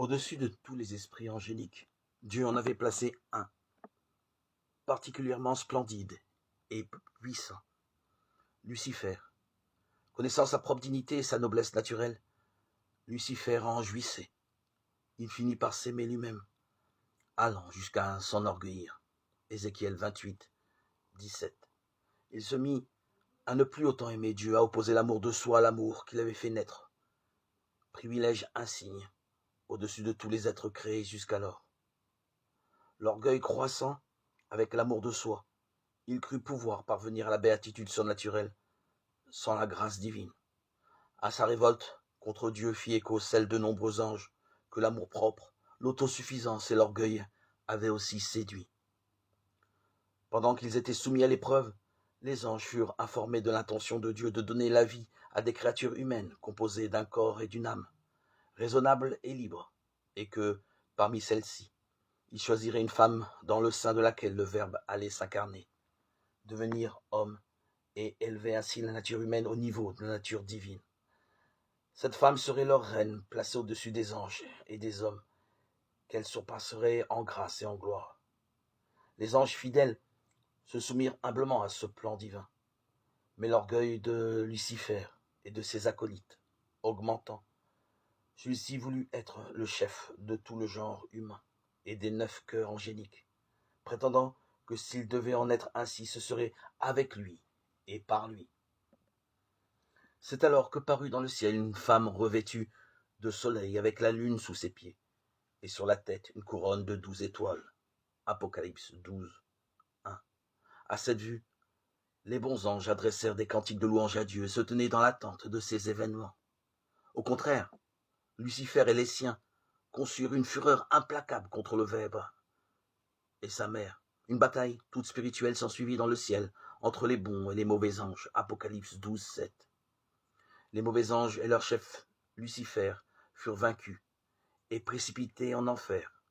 Au-dessus de tous les esprits angéliques, Dieu en avait placé un, particulièrement splendide et puissant, Lucifer. Connaissant sa propre dignité et sa noblesse naturelle, Lucifer en jouissait. Il finit par s'aimer lui-même, allant jusqu'à s'enorgueillir. Ézéchiel 28, 17. Il se mit à ne plus autant aimer Dieu, à opposer l'amour de soi à l'amour qu'il avait fait naître. Privilège insigne, au-dessus de tous les êtres créés jusqu'alors. L'orgueil croissant avec l'amour de soi, il crut pouvoir parvenir à la béatitude surnaturelle sans la grâce divine. À sa révolte contre Dieu fit écho celle de nombreux anges que l'amour-propre, l'autosuffisance et l'orgueil avaient aussi séduits. Pendant qu'ils étaient soumis à l'épreuve, les anges furent informés de l'intention de Dieu de donner la vie à des créatures humaines composées d'un corps et d'une âme, raisonnables et libres, et que, parmi celles-ci, il choisirait une femme dans le sein de laquelle le Verbe allait s'incarner, devenir homme et élever ainsi la nature humaine au niveau de la nature divine. Cette femme serait leur reine, placée au-dessus des anges et des hommes, qu'elle surpasserait en grâce et en gloire. Les anges fidèles se soumirent humblement à ce plan divin, mais l'orgueil de Lucifer et de ses acolytes, augmentant, celui-ci voulut être le chef de tout le genre humain et des 9 cœurs angéliques, prétendant que s'il devait en être ainsi, ce serait avec lui et par lui. C'est alors que parut dans le ciel une femme revêtue de soleil avec la lune sous ses pieds, et sur la tête une couronne de 12 étoiles. Apocalypse 12, 1. À cette vue, les bons anges adressèrent des cantiques de louange à Dieu et se tenaient dans l'attente de ces événements. Au contraire, Lucifer et les siens conçurent une fureur implacable contre le Verbe et sa mère. Une bataille toute spirituelle s'ensuivit dans le ciel entre les bons et les mauvais anges. Apocalypse 12, 7. Les mauvais anges et leur chef, Lucifer, furent vaincus et précipités en enfer.